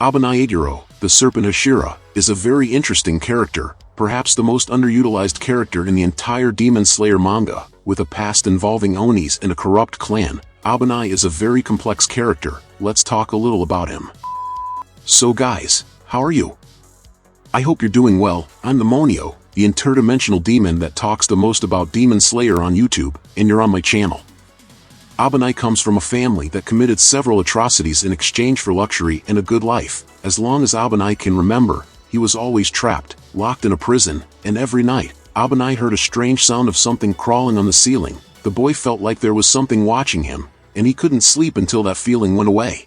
Obanai Iguro, the serpent Hashira, is a very interesting character, perhaps the most underutilized character in the entire Demon Slayer manga. With a past involving Onis and a corrupt clan, Obanai is a very complex character. Let's talk a little about him. So guys, how are you? I hope you're doing well. I'm the Monio, the interdimensional demon that talks the most about Demon Slayer on YouTube, and you're on my channel. Obanai comes from a family that committed several atrocities in exchange for luxury and a good life. As long as Obanai can remember, he was always trapped, locked in a prison, and every night, Obanai heard a strange sound of something crawling on the ceiling. The boy felt like there was something watching him, and he couldn't sleep until that feeling went away.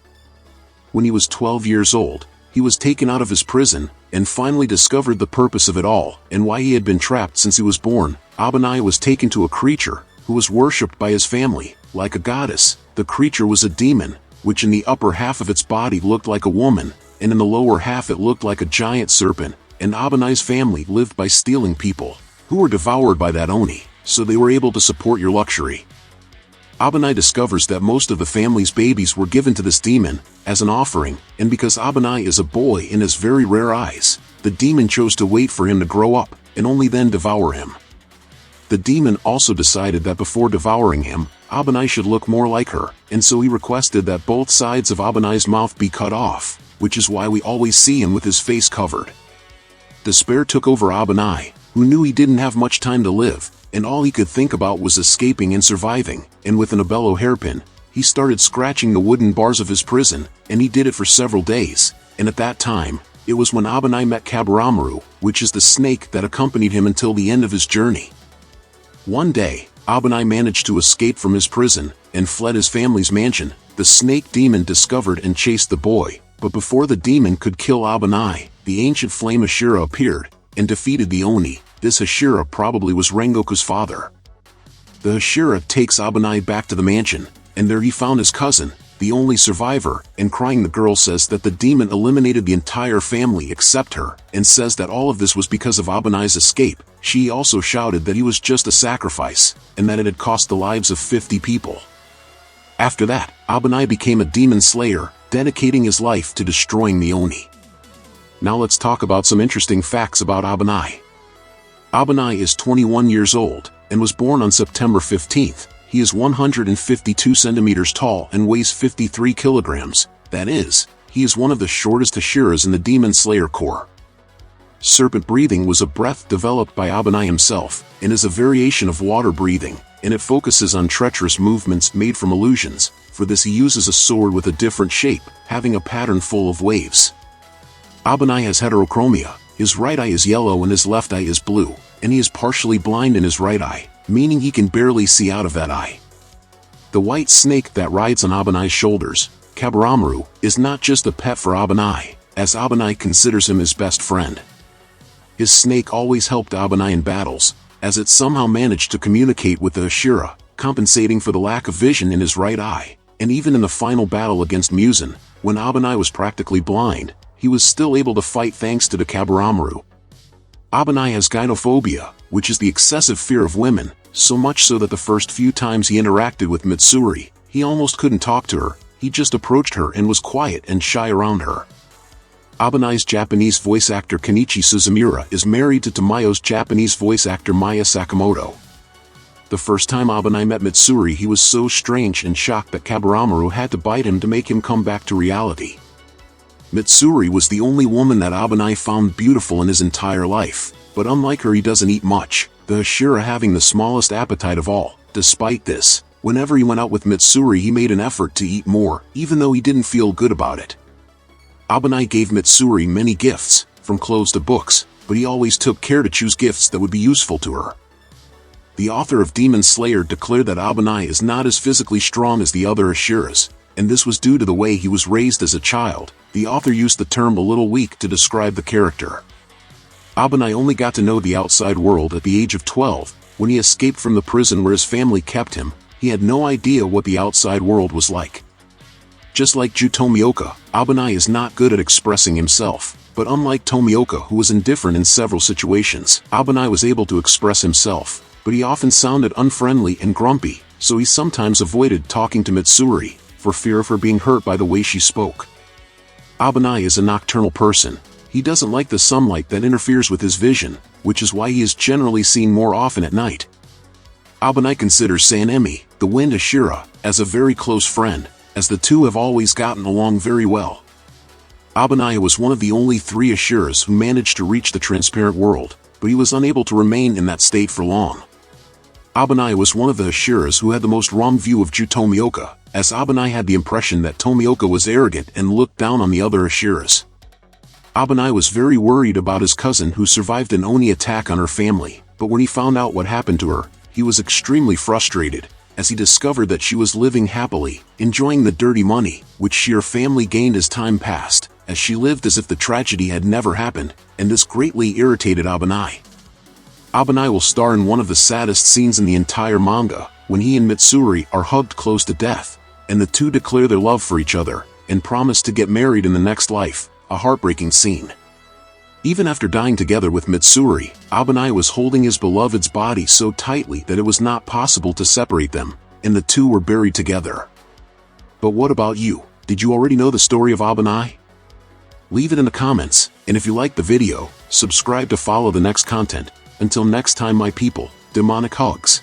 When he was 12 years old, he was taken out of his prison, and finally discovered the purpose of it all, and why he had been trapped since he was born. Obanai was taken to a creature, who was worshipped by his family, like a goddess. The creature was a demon, which in the upper half of its body looked like a woman, and in the lower half it looked like a giant serpent, and Obanai's family lived by stealing people, who were devoured by that Oni, so they were able to support your luxury. Obanai discovers that most of the family's babies were given to this demon, as an offering, and because Obanai is a boy and has very rare eyes, the demon chose to wait for him to grow up, and only then devour him. The demon also decided that before devouring him, Obanai should look more like her, and so he requested that both sides of Obanai's mouth be cut off, which is why we always see him with his face covered. Despair took over Obanai, who knew he didn't have much time to live, and all he could think about was escaping and surviving, and with an Abello hairpin, he started scratching the wooden bars of his prison, and he did it for several days, and at that time, it was when Obanai met Kaburamaru, which is the snake that accompanied him until the end of his journey. One day, Obanai managed to escape from his prison, and fled his family's mansion. The snake demon discovered and chased the boy, but before the demon could kill Obanai, the ancient flame Hashira appeared, and defeated the Oni. This Hashira probably was Rengoku's father. The Hashira takes Obanai back to the mansion, and there he found his cousin, the only survivor, and crying the girl says that the demon eliminated the entire family except her, and says that all of this was because of Obanai's escape. She also shouted that he was just a sacrifice, and that it had cost the lives of 50 people. After that, Obanai became a demon slayer, dedicating his life to destroying the Oni. Now let's talk about some interesting facts about Obanai. Obanai is 21 years old, and was born on September 15th. He is 152 centimeters tall and weighs 53 kilograms. That is, he is one of the shortest Hashiras in the Demon Slayer Corps. Serpent breathing was a breath developed by Obanai himself, and is a variation of water breathing, and it focuses on treacherous movements made from illusions. For this he uses a sword with a different shape, having a pattern full of waves. Obanai has heterochromia. His right eye is yellow and his left eye is blue, and he is partially blind in his right eye, meaning he can barely see out of that eye. The white snake that rides on Obanai's shoulders, Kaburamaru, is not just a pet for Obanai, as Obanai considers him his best friend. His snake always helped Obanai in battles, as it somehow managed to communicate with the Hashira, compensating for the lack of vision in his right eye, and even in the final battle against Muzan, when Obanai was practically blind, he was still able to fight thanks to the Kaburamaru. Obanai has gynophobia, which is the excessive fear of women, so much so that the first few times he interacted with Mitsuri, he almost couldn't talk to her. He just approached her and was quiet and shy around her. Obanai's Japanese voice actor Kenichi Suzumura is married to Tamayo's Japanese voice actor Maya Sakamoto. The first time Obanai met Mitsuri, he was so strange and shocked that Kaburamaru had to bite him to make him come back to reality. Mitsuri was the only woman that Obanai found beautiful in his entire life, but unlike her he doesn't eat much, the Hashira having the smallest appetite of all. Despite this, whenever he went out with Mitsuri he made an effort to eat more, even though he didn't feel good about it. Obanai gave Mitsuri many gifts, from clothes to books, but he always took care to choose gifts that would be useful to her. The author of Demon Slayer declared that Obanai is not as physically strong as the other Hashiras, and this was due to the way he was raised as a child. The author used the term a little weak to describe the character. Obanai only got to know the outside world at the age of 12, when he escaped from the prison where his family kept him. He had no idea what the outside world was like. Just like Ju Tomioka, Obanai is not good at expressing himself, but unlike Tomioka who was indifferent in several situations, Obanai was able to express himself, but he often sounded unfriendly and grumpy, so he sometimes avoided talking to Mitsuri, for fear of her being hurt by the way she spoke. Obanai is a nocturnal person. He doesn't like the sunlight that interferes with his vision, which is why he is generally seen more often at night. Obanai considers Sanemi, the wind Hashira, as a very close friend, as the two have always gotten along very well. Obanai was one of the only 3 Hashiras who managed to reach the transparent world, but he was unable to remain in that state for long. Obanai was one of the Hashiras who had the most wrong view of Tomioka, as Obanai had the impression that Tomioka was arrogant and looked down on the other Hashiras. Obanai was very worried about his cousin who survived an Oni attack on her family, but when he found out what happened to her, he was extremely frustrated, as he discovered that she was living happily, enjoying the dirty money, which she and her family gained as time passed, as she lived as if the tragedy had never happened, and this greatly irritated Obanai. Obanai will star in one of the saddest scenes in the entire manga, when he and Mitsuri are hugged close to death, and the two declare their love for each other, and promise to get married in the next life, a heartbreaking scene. Even after dying together with Mitsuri, Obanai was holding his beloved's body so tightly that it was not possible to separate them, and the two were buried together. But what about you? Did you already know the story of Obanai? Leave it in the comments, and if you liked the video, subscribe to follow the next content. Until next time my people, demonic hugs.